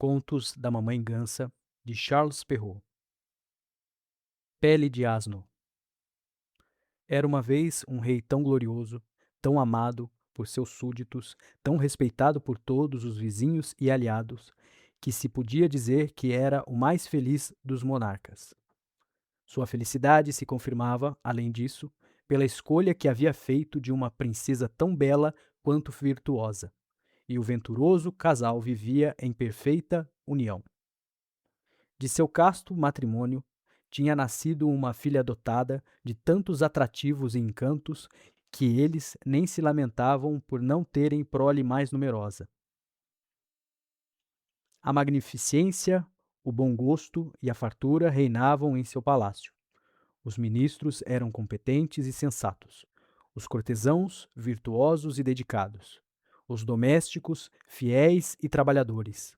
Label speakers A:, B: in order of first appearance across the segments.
A: Contos da Mamãe Gansa, de Charles Perrault. Pele de asno. Era uma vez um rei tão glorioso, tão amado por seus súditos, tão respeitado por todos os vizinhos e aliados, que se podia dizer que era o mais feliz dos monarcas. Sua felicidade se confirmava, além disso, pela escolha que havia feito de uma princesa tão bela quanto virtuosa, e o venturoso casal vivia em perfeita união. De seu casto matrimônio tinha nascido uma filha dotada de tantos atrativos e encantos que eles nem se lamentavam por não terem prole mais numerosa. A magnificência, o bom gosto e a fartura reinavam em seu palácio. Os ministros eram competentes e sensatos, os cortesãos virtuosos e dedicados, os domésticos fiéis e trabalhadores,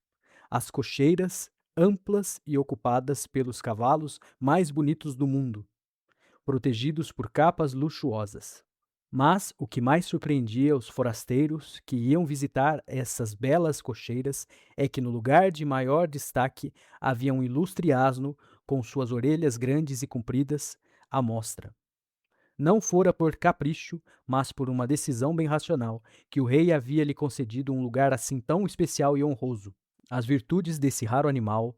A: as cocheiras amplas e ocupadas pelos cavalos mais bonitos do mundo, protegidos por capas luxuosas. Mas o que mais surpreendia os forasteiros que iam visitar essas belas cocheiras é que no lugar de maior destaque havia um ilustre asno com suas orelhas grandes e compridas à mostra. Não fora por capricho, mas por uma decisão bem racional, que o rei havia lhe concedido um lugar assim tão especial e honroso. As virtudes desse raro animal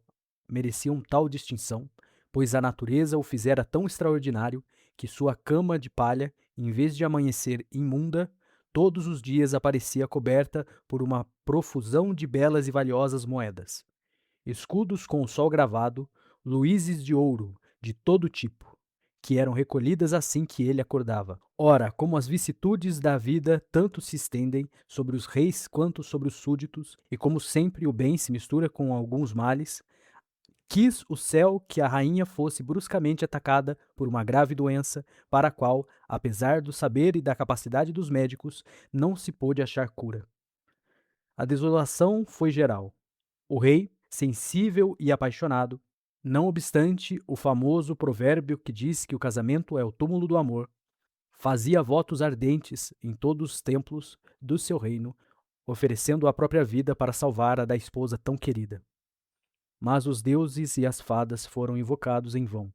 A: mereciam tal distinção, pois a natureza o fizera tão extraordinário que sua cama de palha, em vez de amanhecer imunda, todos os dias aparecia coberta por uma profusão de belas e valiosas moedas. Escudos com o sol gravado, luíses de ouro de todo tipo, que eram recolhidas assim que ele acordava. Ora, como as vicissitudes da vida tanto se estendem sobre os reis quanto sobre os súditos, e como sempre o bem se mistura com alguns males, quis o céu que a rainha fosse bruscamente atacada por uma grave doença, para a qual, apesar do saber e da capacidade dos médicos, não se pôde achar cura. A desolação foi geral. O rei, sensível e apaixonado, não obstante o famoso provérbio que diz que o casamento é o túmulo do amor, fazia votos ardentes em todos os templos do seu reino, oferecendo a própria vida para salvar a da esposa tão querida. Mas os deuses e as fadas foram invocados em vão.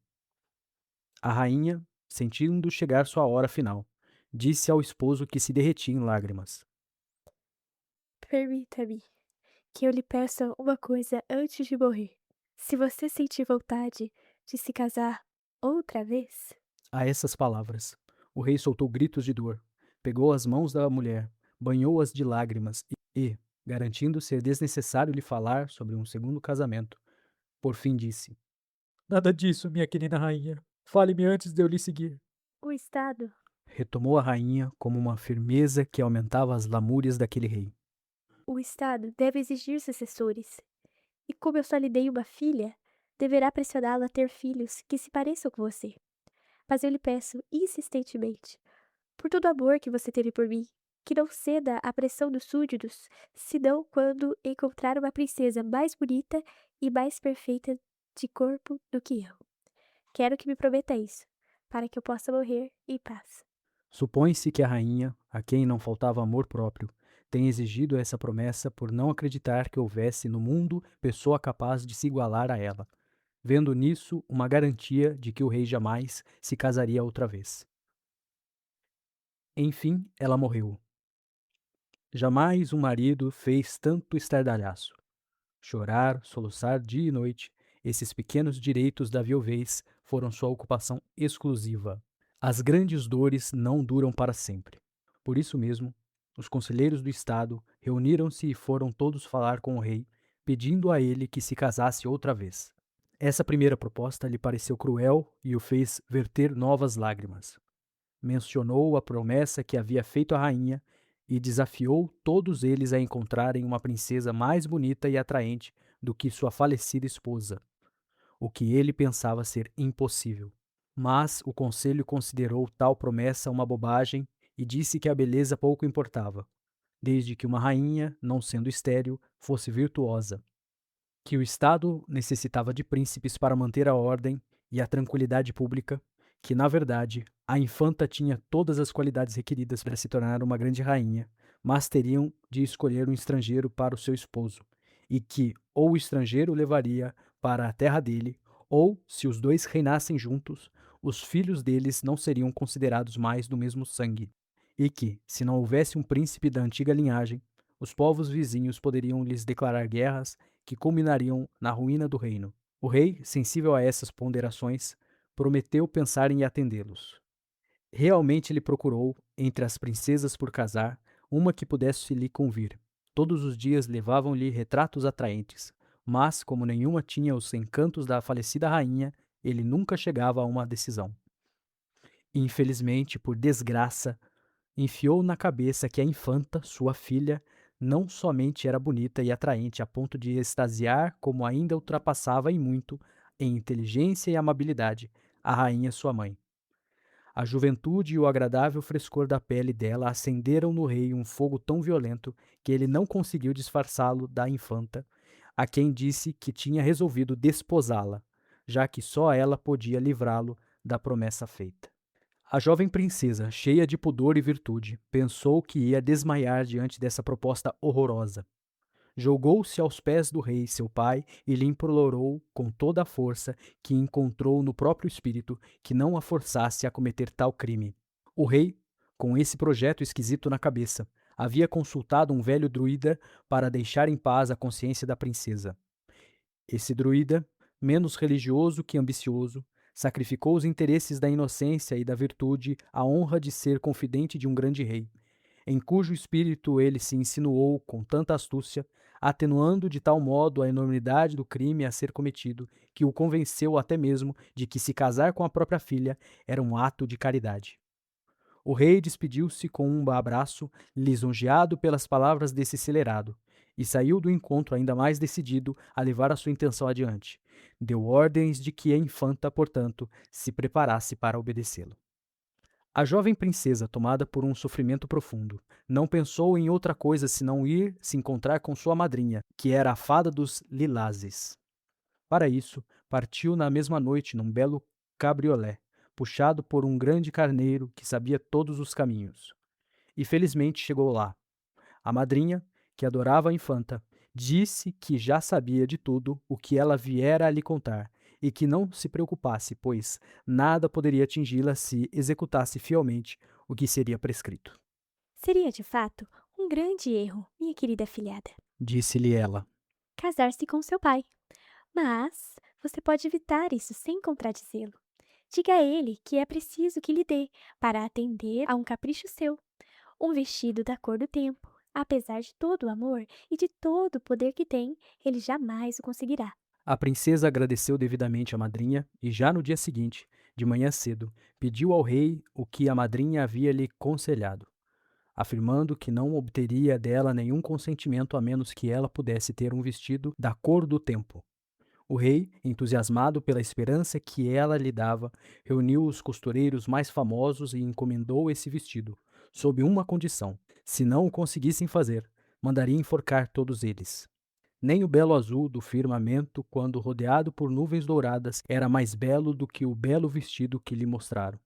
A: A rainha, sentindo chegar sua hora final, disse ao esposo que se derretia em lágrimas:
B: Permita-me que eu lhe peça uma coisa antes de morrer. Se você sentir vontade de se casar outra vez,
A: A essas palavras, o rei soltou gritos de dor, pegou as mãos da mulher, banhou-as de lágrimas e, garantindo ser desnecessário lhe falar sobre um segundo casamento, por fim disse: Nada disso, minha querida rainha. Fale-me antes de eu lhe seguir.
B: o Estado,
A: Retomou a rainha com uma firmeza que aumentava as lamúrias daquele rei.
B: o Estado deve exigir sucessores. E como eu só lhe dei uma filha, deverá pressioná-la a ter filhos que se pareçam com você. Mas eu lhe peço insistentemente, por todo o amor que você teve por mim, que não ceda à pressão dos súditos, senão quando encontrar uma princesa mais bonita e mais perfeita de corpo do que eu. Quero que me prometa isso, para que eu possa morrer em paz.
A: Supõe-se que a rainha, a quem não faltava amor próprio, tenha exigido essa promessa por não acreditar que houvesse no mundo pessoa capaz de se igualar a ela, vendo nisso uma garantia de que o rei jamais se casaria outra vez. Enfim, ela morreu. Jamais um marido fez tanto estardalhaço. Chorar, soluçar dia e noite, esses pequenos direitos da viuvez foram sua ocupação exclusiva. As grandes dores não duram para sempre. Por isso mesmo, os conselheiros do Estado reuniram-se e foram todos falar com o rei, pedindo a ele que se casasse outra vez. Essa primeira proposta lhe pareceu cruel e o fez verter novas lágrimas. Mencionou a promessa que havia feito à rainha e desafiou todos eles a encontrarem uma princesa mais bonita e atraente do que sua falecida esposa, o que ele pensava ser impossível. Mas o conselho considerou tal promessa uma bobagem e disse que a beleza pouco importava, desde que uma rainha, não sendo estéril, fosse virtuosa, que o Estado necessitava de príncipes para manter a ordem e a tranquilidade pública, que, na verdade, a infanta tinha todas as qualidades requeridas para se tornar uma grande rainha, mas teriam de escolher um estrangeiro para o seu esposo, e que ou o estrangeiro levaria para a terra dele, ou, se os dois reinassem juntos, os filhos deles não seriam considerados mais do mesmo sangue, e que, se não houvesse um príncipe da antiga linhagem, os povos vizinhos poderiam lhes declarar guerras que culminariam na ruína do reino. O rei, sensível a essas ponderações, prometeu pensar em atendê-los. Realmente ele procurou, entre as princesas por casar, uma que pudesse lhe convir. Todos os dias levavam-lhe retratos atraentes, mas, como nenhuma tinha os encantos da falecida rainha, ele nunca chegava a uma decisão. Infelizmente, por desgraça, enfiou na cabeça que a infanta, sua filha, não somente era bonita e atraente a ponto de extasiar, como ainda ultrapassava em muito, em inteligência e amabilidade, a rainha sua mãe. A juventude e o agradável frescor da pele dela acenderam no rei um fogo tão violento que ele não conseguiu disfarçá-lo da infanta, a quem disse que tinha resolvido desposá-la, já que só ela podia livrá-lo da promessa feita. A jovem princesa, cheia de pudor e virtude, pensou que ia desmaiar diante dessa proposta horrorosa. Jogou-se aos pés do rei, seu pai, e lhe implorou com toda a força que encontrou no próprio espírito que não a forçasse a cometer tal crime. O rei, com esse projeto esquisito na cabeça, havia consultado um velho druida para deixar em paz a consciência da princesa. Esse druida, menos religioso que ambicioso, sacrificou os interesses da inocência e da virtude à honra de ser confidente de um grande rei, em cujo espírito ele se insinuou com tanta astúcia, atenuando de tal modo a enormidade do crime a ser cometido, que o convenceu até mesmo de que se casar com a própria filha era um ato de caridade. O rei despediu-se com um abraço, lisonjeado pelas palavras desse celerado, e saiu do encontro ainda mais decidido a levar a sua intenção adiante. Deu ordens de que a infanta, portanto, se preparasse para obedecê-lo. A jovem princesa, tomada por um sofrimento profundo, não pensou em outra coisa senão ir se encontrar com sua madrinha, que era a fada dos lilazes. Para isso, partiu na mesma noite num belo cabriolé, puxado por um grande carneiro que sabia todos os caminhos. E felizmente chegou lá. A madrinha, que adorava a infanta, disse que já sabia de tudo o que ela viera a lhe contar e que não se preocupasse, pois nada poderia atingi-la se executasse fielmente o que seria prescrito.
B: Seria, de fato, um grande erro, minha querida afilhada,
A: Disse-lhe ela.
B: casar-se com seu pai. Mas você pode evitar isso sem contradizê-lo. Diga a ele que é preciso que lhe dê, para atender a um capricho seu, um vestido da cor do tempo. Apesar de todo o amor e de todo o poder que tem, ele jamais o conseguirá.
A: A princesa agradeceu devidamente à madrinha e já no dia seguinte, de manhã cedo, pediu ao rei o que a madrinha havia lhe conselhado, afirmando que não obteria dela nenhum consentimento a menos que ela pudesse ter um vestido da cor do tempo. O rei, entusiasmado pela esperança que ela lhe dava, reuniu os costureiros mais famosos e encomendou esse vestido, sob uma condição: se não o conseguissem fazer, mandaria enforcar todos eles. Nem o belo azul do firmamento, quando rodeado por nuvens douradas, era mais belo do que o belo vestido que lhe mostraram.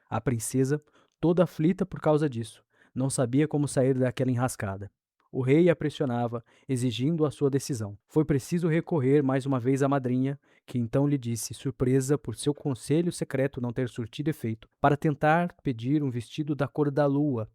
A: A princesa, toda aflita por causa disso, não sabia como sair daquela enrascada. O rei a pressionava, exigindo a sua decisão. Foi preciso recorrer mais uma vez à madrinha, que então lhe disse, surpresa por seu conselho secreto não ter surtido efeito, para tentar pedir um vestido da cor da lua.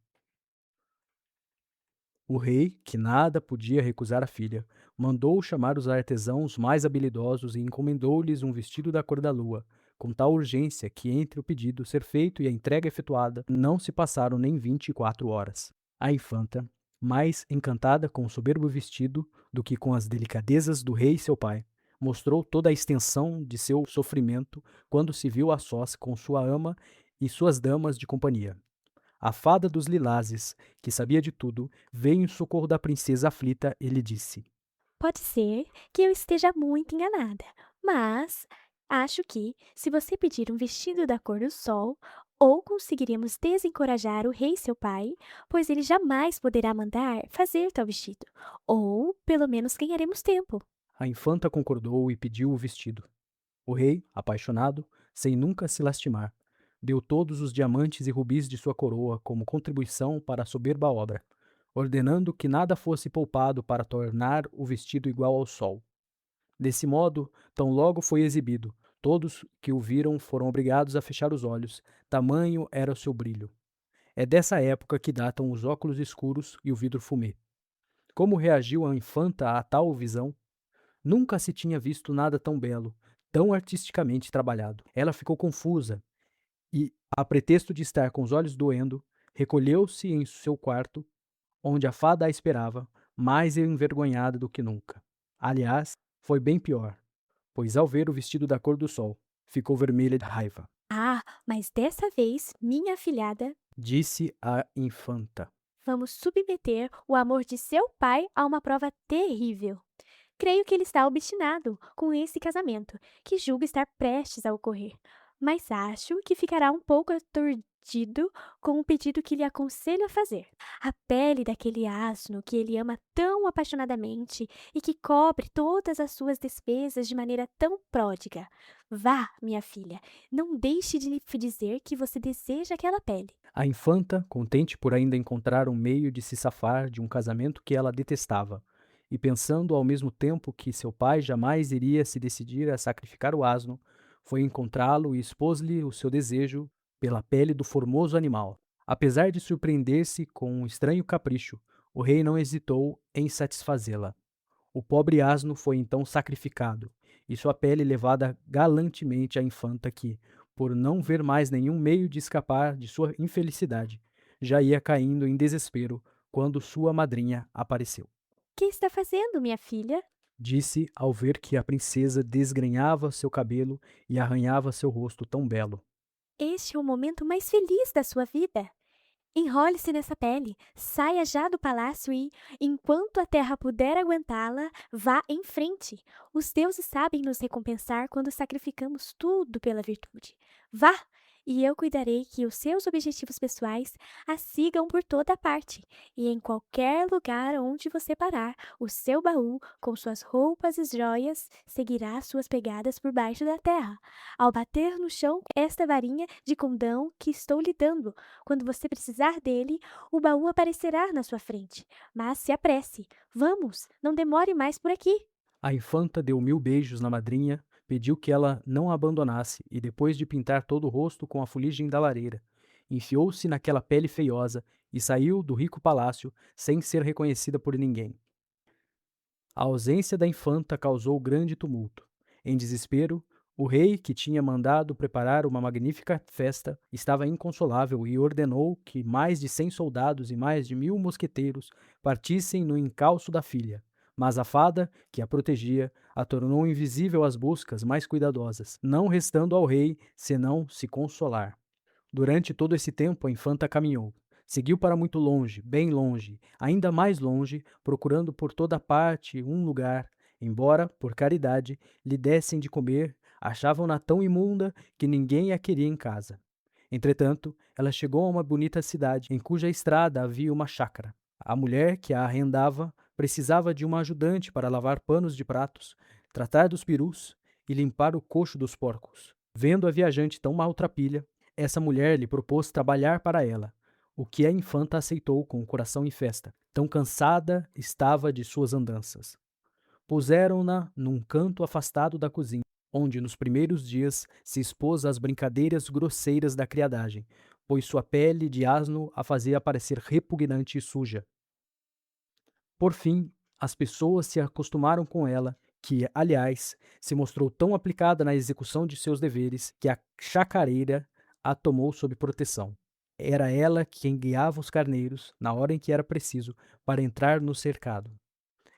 A: O rei, que nada podia recusar à filha, mandou chamar os artesãos mais habilidosos e encomendou-lhes um vestido da cor da lua, com tal urgência que entre o pedido ser feito e a entrega efetuada não se passaram nem 24 horas. A infanta, mais encantada com o soberbo vestido do que com as delicadezas do rei seu pai, mostrou toda a extensão de seu sofrimento quando se viu a sós com sua ama e suas damas de companhia. A fada dos lilazes, que sabia de tudo, veio em socorro da princesa aflita e lhe disse:
B: Pode ser que eu esteja muito enganada, mas acho que, se você pedir um vestido da cor do sol, ou conseguiremos desencorajar o rei seu pai, pois ele jamais poderá mandar fazer tal vestido, ou pelo menos ganharemos tempo.
A: A infanta concordou e pediu o vestido. O rei, apaixonado, sem nunca se lastimar, deu todos os diamantes e rubis de sua coroa como contribuição para a soberba obra. ordenando que nada fosse poupado para tornar o vestido igual ao sol. Desse modo, tão logo foi exibido, todos que o viram foram obrigados a fechar os olhos, tamanho era o seu brilho. É dessa época que datam os óculos escuros e o vidro fumê. Como reagiu a infanta a tal visão? Nunca se tinha visto nada tão belo, tão artisticamente trabalhado. Ela ficou confusa e, a pretexto de estar com os olhos doendo, recolheu-se em seu quarto, onde a fada a esperava, mais envergonhada do que nunca. Aliás, foi bem pior, pois ao ver o vestido da cor do sol, ficou vermelha de raiva.
B: Ah, mas dessa vez, minha afilhada,
A: Disse a infanta.
B: vamos submeter o amor de seu pai a uma prova terrível. Creio que ele está obstinado com esse casamento, que julga estar prestes a ocorrer, mas acho que ficará um pouco aturdido com o pedido que lhe aconselho a fazer. A pele daquele asno que ele ama tão apaixonadamente e que cobre todas as suas despesas de maneira tão pródiga. Vá, minha filha, não deixe de lhe dizer que você deseja aquela pele.
A: A infanta, contente por ainda encontrar um meio de se safar de um casamento que ela detestava, e pensando ao mesmo tempo que seu pai jamais iria se decidir a sacrificar o asno, foi encontrá-lo e expôs-lhe o seu desejo pela pele do formoso animal. Apesar de surpreender-se com um estranho capricho, o rei não hesitou em satisfazê-la. O pobre asno foi então sacrificado, e sua pele levada galantemente à infanta que, por não ver mais nenhum meio de escapar de sua infelicidade, já ia caindo em desespero quando sua madrinha apareceu.
B: Que está fazendo, minha filha?
A: Disse ao ver que a princesa desgrenhava seu cabelo e arranhava seu rosto tão belo.
B: Este é o momento mais feliz da sua vida. Enrole-se nessa pele, saia já do palácio e, enquanto a terra puder aguentá-la, vá em frente. Os deuses sabem nos recompensar quando sacrificamos tudo pela virtude. Vá! E eu cuidarei que os seus objetivos pessoais a sigam por toda parte, e em qualquer lugar onde você parar, o seu baú, com suas roupas e joias, seguirá suas pegadas por baixo da terra, ao bater no chão esta varinha de condão que estou lhe dando. Quando você precisar dele, o baú aparecerá na sua frente. Mas se apresse. Vamos, não demore mais por aqui.
A: A infanta deu 1000 beijos na madrinha, pediu que ela não a abandonasse e, depois de pintar todo o rosto com a fuligem da lareira, enfiou-se naquela pele feiosa e saiu do rico palácio sem ser reconhecida por ninguém. A ausência da infanta causou grande tumulto. Em desespero, o rei, que tinha mandado preparar uma magnífica festa, estava inconsolável e ordenou que mais de 100 soldados e mais de 1000 mosqueteiros partissem no encalço da filha. Mas a fada, que a protegia, a tornou invisível às buscas mais cuidadosas, não restando ao rei senão se consolar. Durante todo esse tempo, a infanta caminhou. Seguiu para muito longe, bem longe, ainda mais longe, procurando por toda parte um lugar, embora, por caridade, lhe dessem de comer, achavam-na tão imunda que ninguém a queria em casa. Entretanto, ela chegou a uma bonita cidade, em cuja estrada havia uma chácara. A mulher que a arrendava precisava de uma ajudante para lavar panos de pratos, tratar dos perus e limpar o coxo dos porcos. Vendo a viajante tão maltrapilha, essa mulher lhe propôs trabalhar para ela, o que a infanta aceitou com o coração em festa. Tão cansada estava de suas andanças. Puseram-na num canto afastado da cozinha, onde nos primeiros dias se expôs às brincadeiras grosseiras da criadagem, pois sua pele de asno a fazia parecer repugnante e suja. Por fim, as pessoas se acostumaram com ela, que, aliás, se mostrou tão aplicada na execução de seus deveres que a chacareira a tomou sob proteção. Era ela quem guiava os carneiros, na hora em que era preciso, para entrar no cercado.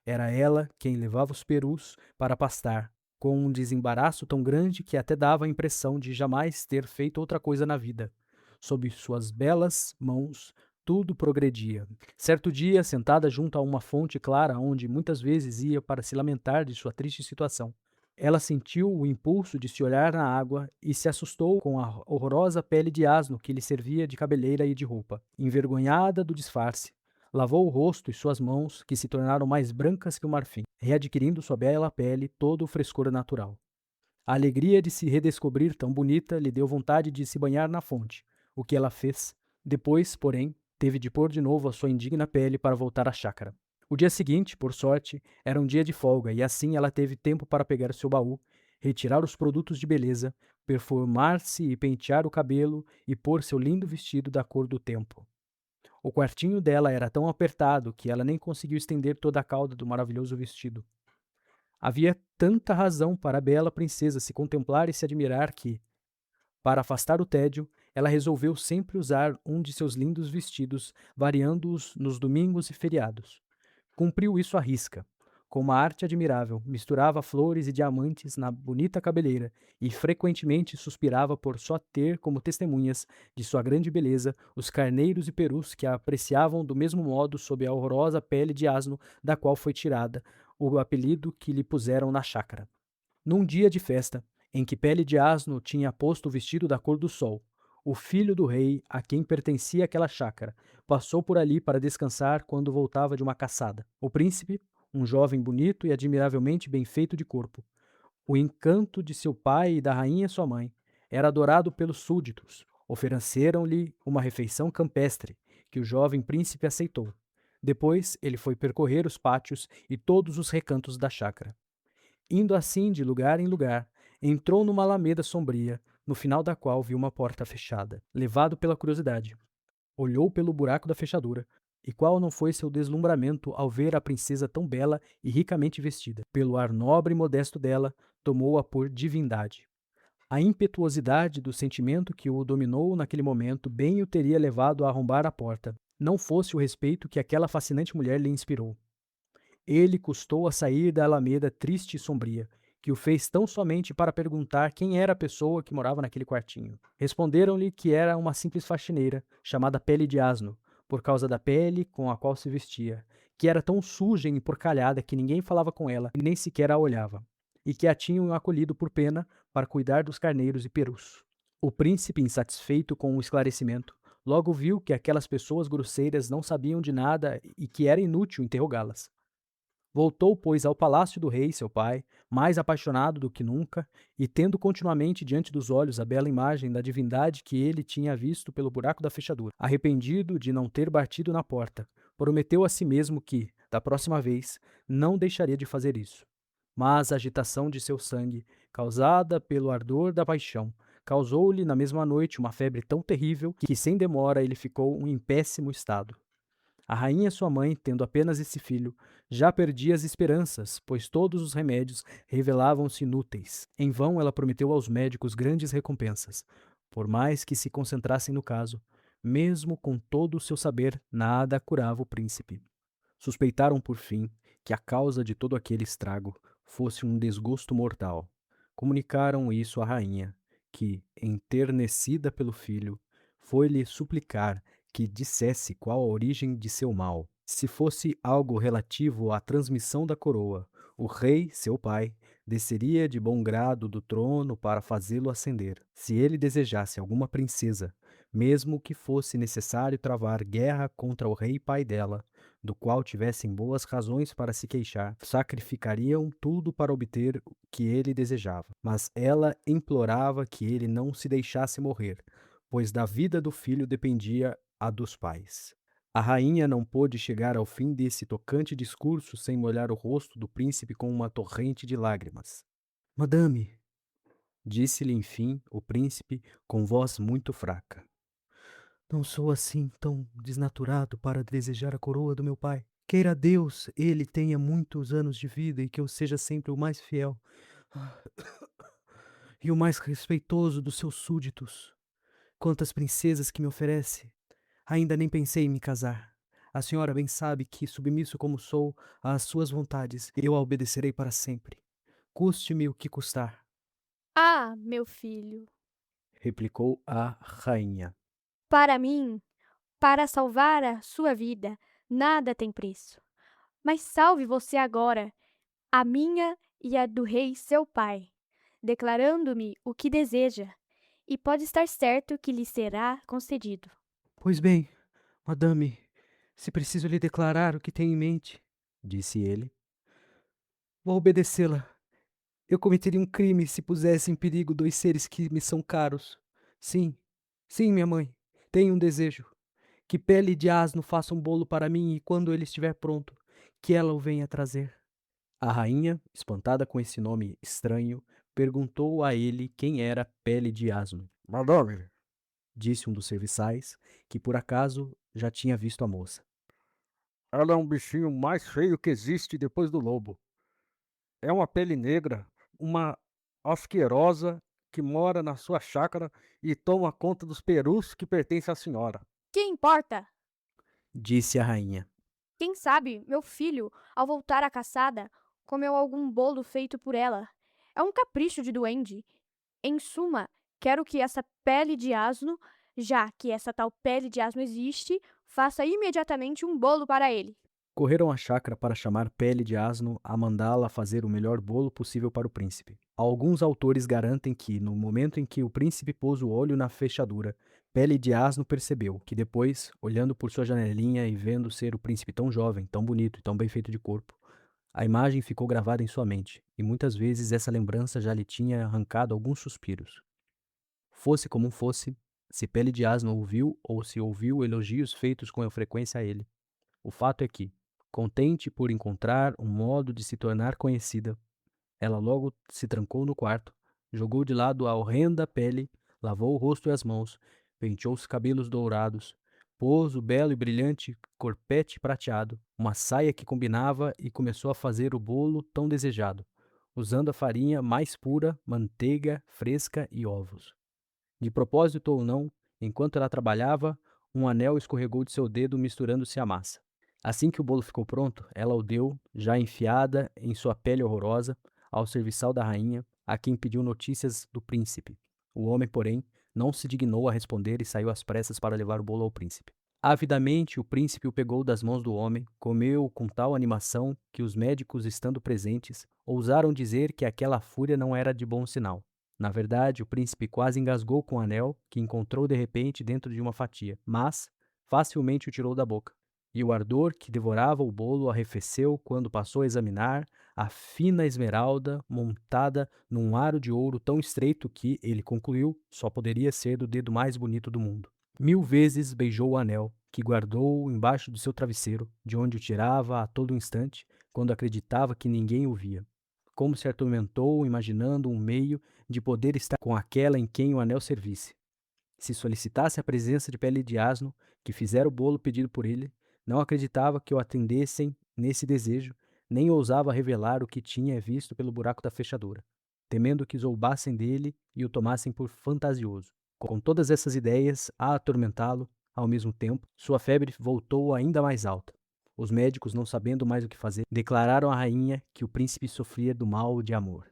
A: Era ela quem levava os perus para pastar, com um desembaraço tão grande que até dava a impressão de jamais ter feito outra coisa na vida. Sob suas belas mãos, tudo progredia. Certo dia, sentada junto a uma fonte clara onde muitas vezes ia para se lamentar de sua triste situação, ela sentiu o impulso de se olhar na água e se assustou com a horrorosa pele de asno que lhe servia de cabeleira e de roupa. Envergonhada do disfarce, lavou o rosto e suas mãos, que se tornaram mais brancas que o marfim, readquirindo sua bela pele todo o frescor natural. A alegria de se redescobrir tão bonita lhe deu vontade de se banhar na fonte, o que ela fez. Depois, porém, teve de pôr de novo a sua indigna pele para voltar à chácara. O dia seguinte, por sorte, era um dia de folga e assim ela teve tempo para pegar seu baú, retirar os produtos de beleza, perfumar-se e pentear o cabelo e pôr seu lindo vestido da cor do tempo. O quartinho dela era tão apertado que ela nem conseguiu estender toda a cauda do maravilhoso vestido. Havia tanta razão para a bela princesa se contemplar e se admirar que, para afastar o tédio, ela resolveu sempre usar um de seus lindos vestidos, variando-os nos domingos e feriados. Cumpriu isso à risca. Com uma arte admirável, misturava flores e diamantes na bonita cabeleira e frequentemente suspirava por só ter como testemunhas de sua grande beleza os carneiros e perus que a apreciavam do mesmo modo sob a horrorosa pele de asno da qual foi tirada o apelido que lhe puseram na chácara. Num dia de festa, em que Pele de Asno tinha posto o vestido da cor do sol, o filho do rei, a quem pertencia aquela chácara, passou por ali para descansar quando voltava de uma caçada. O príncipe, um jovem bonito e admiravelmente bem feito de corpo, o encanto de seu pai e da rainha sua mãe, era adorado pelos súditos. Ofereceram-lhe uma refeição campestre, que o jovem príncipe aceitou. Depois ele foi percorrer os pátios e todos os recantos da chácara. Indo assim de lugar em lugar, entrou numa alameda sombria, no final da qual viu uma porta fechada. Levado pela curiosidade, olhou pelo buraco da fechadura, e qual não foi seu deslumbramento ao ver a princesa tão bela e ricamente vestida. Pelo ar nobre e modesto dela, tomou-a por divindade. A impetuosidade do sentimento que o dominou naquele momento bem o teria levado a arrombar a porta, não fosse o respeito que aquela fascinante mulher lhe inspirou. Ele custou a sair da alameda triste e sombria, que o fez tão somente para perguntar quem era a pessoa que morava naquele quartinho. Responderam-lhe que era uma simples faxineira, chamada Pele de Asno, por causa da pele com a qual se vestia, que era tão suja e porcalhada que ninguém falava com ela e nem sequer a olhava, e que a tinham acolhido por pena para cuidar dos carneiros e perus. O príncipe, insatisfeito com o esclarecimento, logo viu que aquelas pessoas grosseiras não sabiam de nada e que era inútil interrogá-las. Voltou, pois, ao palácio do rei, seu pai, mais apaixonado do que nunca, e tendo continuamente diante dos olhos a bela imagem da divindade que ele tinha visto pelo buraco da fechadura. Arrependido de não ter batido na porta, prometeu a si mesmo que, da próxima vez, não deixaria de fazer isso. Mas a agitação de seu sangue, causada pelo ardor da paixão, causou-lhe na mesma noite uma febre tão terrível que, sem demora, ele ficou em péssimo estado. A rainha sua mãe, tendo apenas esse filho, já perdia as esperanças, pois todos os remédios revelavam-se inúteis. Em vão ela prometeu aos médicos grandes recompensas, por mais que se concentrassem no caso. Mesmo com todo o seu saber, nada curava o príncipe. Suspeitaram, por fim, que a causa de todo aquele estrago fosse um desgosto mortal. Comunicaram isso à rainha, que, enternecida pelo filho, foi-lhe suplicar que dissesse qual a origem de seu mal. Se fosse algo relativo à transmissão da coroa, o rei, seu pai, desceria de bom grado do trono para fazê-lo ascender. Se ele desejasse alguma princesa, mesmo que fosse necessário travar guerra contra o rei pai dela, do qual tivessem boas razões para se queixar, sacrificariam tudo para obter o que ele desejava. Mas ela implorava que ele não se deixasse morrer, pois da vida do filho dependia a dos pais. A rainha não pôde chegar ao fim desse tocante discurso sem molhar o rosto do príncipe com uma torrente de lágrimas. Madame, disse-lhe enfim o príncipe com voz muito fraca. Não sou assim tão desnaturado para desejar a coroa do meu pai. Queira Deus ele tenha muitos anos de vida e que eu seja sempre o mais fiel e o mais respeitoso dos seus súditos. Quantas princesas que me oferece, ainda nem pensei em me casar. A senhora bem sabe que, submisso como sou às suas vontades, eu a obedecerei para sempre. Custe-me o que custar,
B: Ah, meu filho,
A: replicou a rainha.
B: para mim, para salvar a sua vida, nada tem preço. Mas salve você agora, a minha e a do rei seu pai, declarando-me o que deseja, e pode estar certo que lhe será concedido.
A: Pois bem, madame, se preciso lhe declarar o que tenho em mente, disse ele, vou obedecê-la. Eu cometeria um crime se pusesse em perigo dois seres que me são caros. Sim, sim, minha mãe, tenho um desejo. Que Pele de Asno faça um bolo para mim e quando ele estiver pronto, que ela o venha trazer. A rainha, espantada com esse nome estranho, perguntou a ele quem era Pele de Asno. Madame, disse um dos serviçais, que por acaso já tinha visto a moça. Ela é um bichinho mais feio que existe depois do lobo. É uma pele negra, uma asquerosa que mora na sua chácara e toma conta dos perus que pertencem à senhora,
B: Que importa?
A: disse a rainha.
B: Quem sabe meu filho, ao voltar à caçada, comeu algum bolo feito por ela. É um capricho de duende. Em suma, quero que essa pele de asno, já que essa tal pele de asno existe, faça imediatamente um bolo para ele.
A: Correram à chácara para chamar Pele de Asno a mandá-la fazer o melhor bolo possível para o príncipe. Alguns autores garantem que, no momento em que o príncipe pôs o olho na fechadura, Pele de Asno percebeu que depois, olhando por sua janelinha e vendo ser o príncipe tão jovem, tão bonito e tão bem feito de corpo, a imagem ficou gravada em sua mente, e muitas vezes essa lembrança já lhe tinha arrancado alguns suspiros. Fosse como fosse, se Pele de Asno ouviu ou se ouviu elogios feitos com frequência a ele, o fato é que, contente por encontrar um modo de se tornar conhecida, ela logo se trancou no quarto, jogou de lado a horrenda pele, lavou o rosto e as mãos, penteou os cabelos dourados, pôs o belo e brilhante corpete prateado, uma saia que combinava e começou a fazer o bolo tão desejado, usando a farinha mais pura, manteiga fresca e ovos. De propósito ou não, enquanto ela trabalhava, um anel escorregou de seu dedo misturando-se à massa. Assim que o bolo ficou pronto, ela o deu, já enfiada em sua pele horrorosa, ao serviçal da rainha, a quem pediu notícias do príncipe. O homem, porém, não se dignou a responder e saiu às pressas para levar o bolo ao príncipe. Avidamente, o príncipe o pegou das mãos do homem, comeu com tal animação que os médicos, estando presentes, ousaram dizer que aquela fúria não era de bom sinal. Na verdade, o príncipe quase engasgou com o anel, que encontrou de repente dentro de uma fatia, mas facilmente o tirou da boca. E o ardor que devorava o bolo arrefeceu quando passou a examinar a fina esmeralda montada num aro de ouro tão estreito que, ele concluiu, só poderia ser do dedo mais bonito do mundo. 1000 vezes beijou o anel, que guardou embaixo do seu travesseiro, de onde o tirava a todo instante, quando acreditava que ninguém o via. Como se atormentou, imaginando um meio de poder estar com aquela em quem o anel servisse. Se solicitasse a presença de Pele de Asno, que fizera o bolo pedido por ele, não acreditava que o atendessem nesse desejo, nem ousava revelar o que tinha visto pelo buraco da fechadura, temendo que zombassem dele e o tomassem por fantasioso. Com todas essas ideias a atormentá-lo, ao mesmo tempo, sua febre voltou ainda mais alta. Os médicos, não sabendo mais o que fazer, declararam à rainha que o príncipe sofria do mal de amor.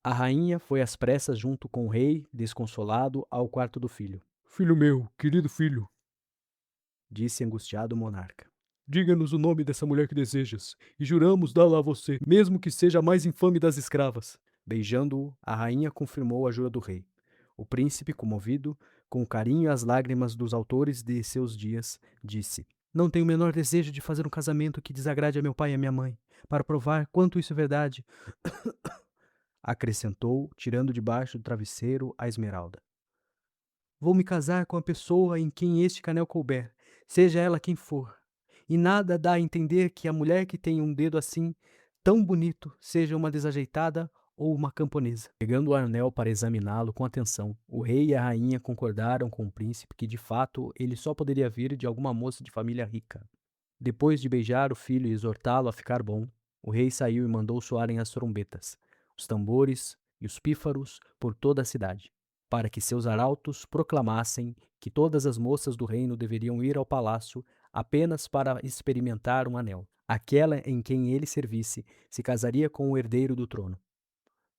A: A rainha foi às pressas junto com o rei, desconsolado, ao quarto do filho. Filho meu, querido filho, disse angustiado o monarca. Diga-nos o nome dessa mulher que desejas, e juramos dá-la a você, mesmo que seja a mais infame das escravas. Beijando-o, a rainha confirmou a jura do rei. O príncipe, comovido, com o carinho e as lágrimas dos autores de seus dias, disse: Não tenho o menor desejo de fazer um casamento que desagrade a meu pai e a minha mãe. Para provar quanto isso é verdade, acrescentou, tirando debaixo do travesseiro a esmeralda. Vou me casar com a pessoa em quem este canel couber, seja ela quem for. E nada dá a entender que a mulher que tem um dedo assim, tão bonito, seja uma desajeitada ou uma camponesa. Pegando o anel para examiná-lo com atenção, o rei e a rainha concordaram com o príncipe que, de fato, ele só poderia vir de alguma moça de família rica. Depois de beijar o filho e exortá-lo a ficar bom, o rei saiu e mandou soarem as trombetas, os tambores e os pífaros por toda a cidade, para que seus arautos proclamassem que todas as moças do reino deveriam ir ao palácio apenas para experimentar um anel. Aquela em quem ele servisse se casaria com o herdeiro do trono.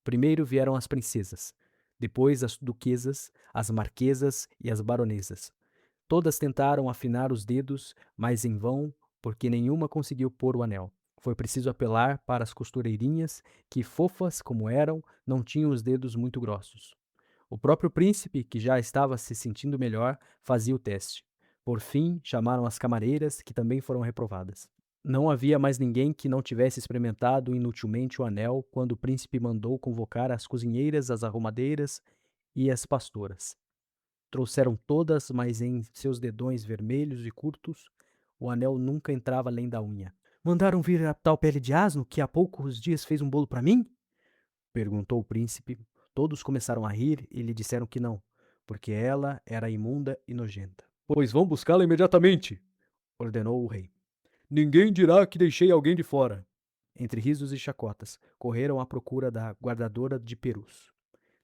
A: Primeiro vieram as princesas, depois as duquesas, as marquesas e as baronesas. Todas tentaram afinar os dedos, mas em vão, porque nenhuma conseguiu pôr o anel. Foi preciso apelar para as costureirinhas, que, fofas como eram, não tinham os dedos muito grossos. O próprio príncipe, que já estava se sentindo melhor, fazia o teste. Por fim, chamaram as camareiras, que também foram reprovadas. Não havia mais ninguém que não tivesse experimentado inutilmente o anel quando o príncipe mandou convocar as cozinheiras, as arrumadeiras e as pastoras. Trouxeram todas, mas em seus dedões vermelhos e curtos, o anel nunca entrava além da unha. Mandaram vir a tal pele de asno que há poucos dias fez um bolo para mim? Perguntou o príncipe. Todos começaram a rir e lhe disseram que não, porque ela era imunda e nojenta. Pois vão buscá-la imediatamente, ordenou o rei. Ninguém dirá que deixei alguém de fora. Entre risos e chacotas, correram à procura da guardadora de perus.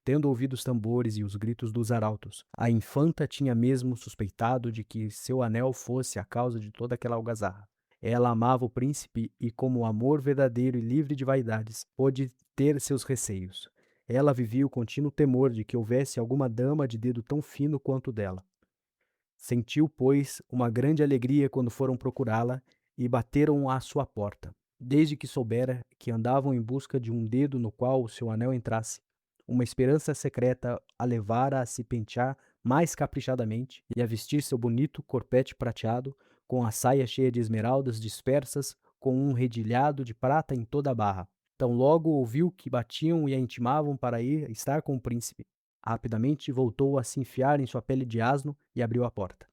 A: Tendo ouvido os tambores e os gritos dos arautos, a infanta tinha mesmo suspeitado de que seu anel fosse a causa de toda aquela algazarra. Ela amava o príncipe e, como amor verdadeiro e livre de vaidades, pôde ter seus receios. Ela vivia o contínuo temor de que houvesse alguma dama de dedo tão fino quanto o dela. Sentiu, pois, uma grande alegria quando foram procurá-la e bateram à sua porta. Desde que soubera que andavam em busca de um dedo no qual o seu anel entrasse, uma esperança secreta a levara a se pentear mais caprichadamente e a vestir seu bonito corpete prateado, com a saia cheia de esmeraldas dispersas, com um redilhado de prata em toda a barra. Tão logo ouviu que batiam e a intimavam para ir estar com o príncipe. Rapidamente voltou a se enfiar em sua pele de asno e abriu a porta.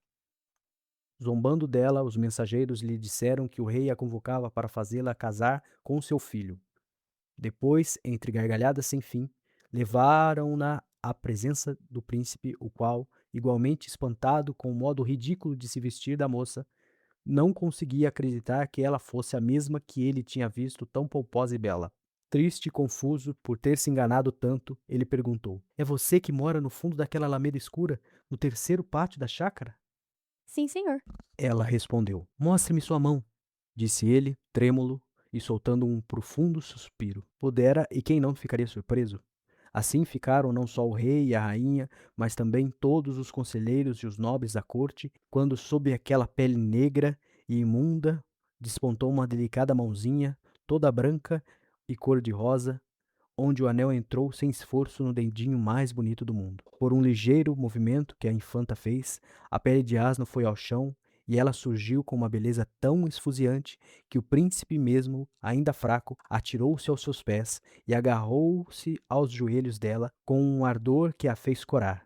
A: Zombando dela, os mensageiros lhe disseram que o rei a convocava para fazê-la casar com seu filho. Depois, entre gargalhadas sem fim, levaram-na à presença do príncipe, o qual, igualmente espantado com o modo ridículo de se vestir da moça, não conseguia acreditar que ela fosse a mesma que ele tinha visto tão pomposa e bela. Triste e confuso por ter se enganado tanto, ele perguntou: É você que mora no fundo daquela alameda escura, no terceiro pátio da chácara?
B: Sim, senhor.
A: Ela respondeu: Mostre-me sua mão, disse ele, trêmulo e soltando um profundo suspiro. Pudera, e quem não ficaria surpreso? Assim ficaram não só o rei e a rainha, mas também todos os conselheiros e os nobres da corte, quando sob aquela pele negra e imunda despontou uma delicada mãozinha, toda branca e cor-de-rosa, onde o anel entrou sem esforço no dedinho mais bonito do mundo. Por um ligeiro movimento que a infanta fez, a pele de asno foi ao chão e ela surgiu com uma beleza tão esfuziante que o príncipe mesmo, ainda fraco, atirou-se aos seus pés e agarrou-se aos joelhos dela com um ardor que a fez corar.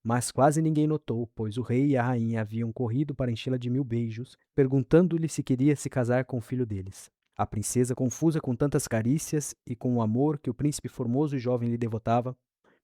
A: Mas quase ninguém notou, pois o rei e a rainha haviam corrido para enchê-la de 1000 beijos, perguntando-lhe se queria se casar com o filho deles. A princesa, confusa com tantas carícias e com o amor que o príncipe formoso e jovem lhe devotava,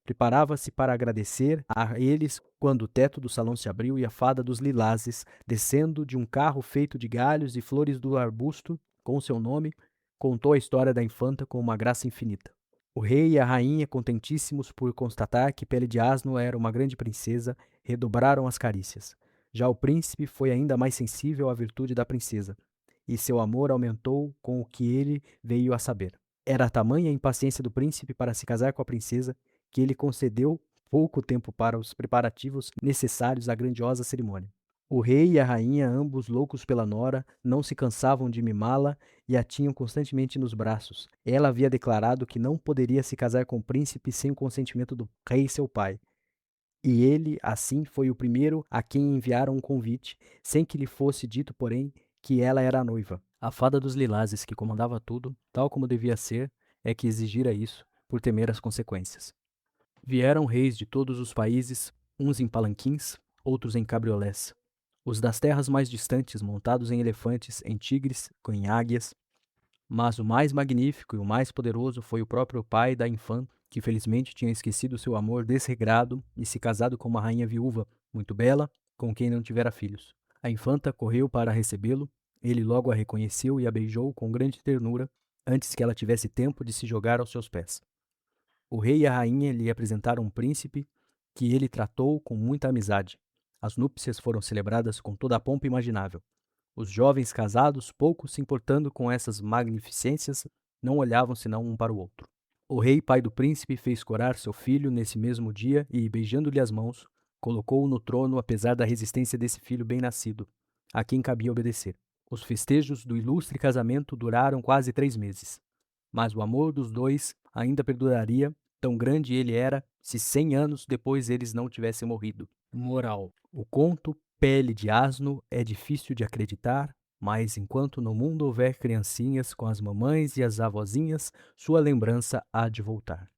A: preparava-se para agradecer a eles quando o teto do salão se abriu e a fada dos lilazes, descendo de um carro feito de galhos e flores do arbusto, com seu nome, contou a história da infanta com uma graça infinita. O rei e a rainha, contentíssimos por constatar que Pele de Asno era uma grande princesa, redobraram as carícias. Já o príncipe foi ainda mais sensível à virtude da princesa, e seu amor aumentou com o que ele veio a saber. Era tamanha a impaciência do príncipe para se casar com a princesa que ele concedeu pouco tempo para os preparativos necessários à grandiosa cerimônia. O rei e a rainha, ambos loucos pela nora, não se cansavam de mimá-la e a tinham constantemente nos braços. Ela havia declarado que não poderia se casar com o príncipe sem o consentimento do rei seu pai. E ele, assim, foi o primeiro a quem enviaram um convite, sem que lhe fosse dito, porém, que ela era a noiva. A fada dos lilazes, que comandava tudo, tal como devia ser, é que exigira isso, por temer as consequências. Vieram reis de todos os países, uns em palanquins, outros em cabriolés. Os das terras mais distantes, montados em elefantes, em tigres, em águias. Mas o mais magnífico e o mais poderoso foi o próprio pai da infanta, que felizmente tinha esquecido seu amor desregrado e se casado com uma rainha viúva, muito bela, com quem não tivera filhos. A infanta correu para recebê-lo, ele logo a reconheceu e a beijou com grande ternura, antes que ela tivesse tempo de se jogar aos seus pés. O rei e a rainha lhe apresentaram um príncipe que ele tratou com muita amizade. As núpcias foram celebradas com toda a pompa imaginável. Os jovens casados, pouco se importando com essas magnificências, não olhavam senão um para o outro. O rei, pai do príncipe, fez corar seu filho nesse mesmo dia e, beijando-lhe as mãos, colocou-o no trono apesar da resistência desse filho bem-nascido, a quem cabia obedecer. Os festejos do ilustre casamento duraram quase 3 meses. Mas o amor dos dois ainda perduraria, tão grande ele era, se 100 anos depois eles não tivessem morrido. Moral: o conto Pele de Asno é difícil de acreditar, Mas enquanto no mundo houver criancinhas com as mamães e as avozinhas, sua lembrança há de voltar.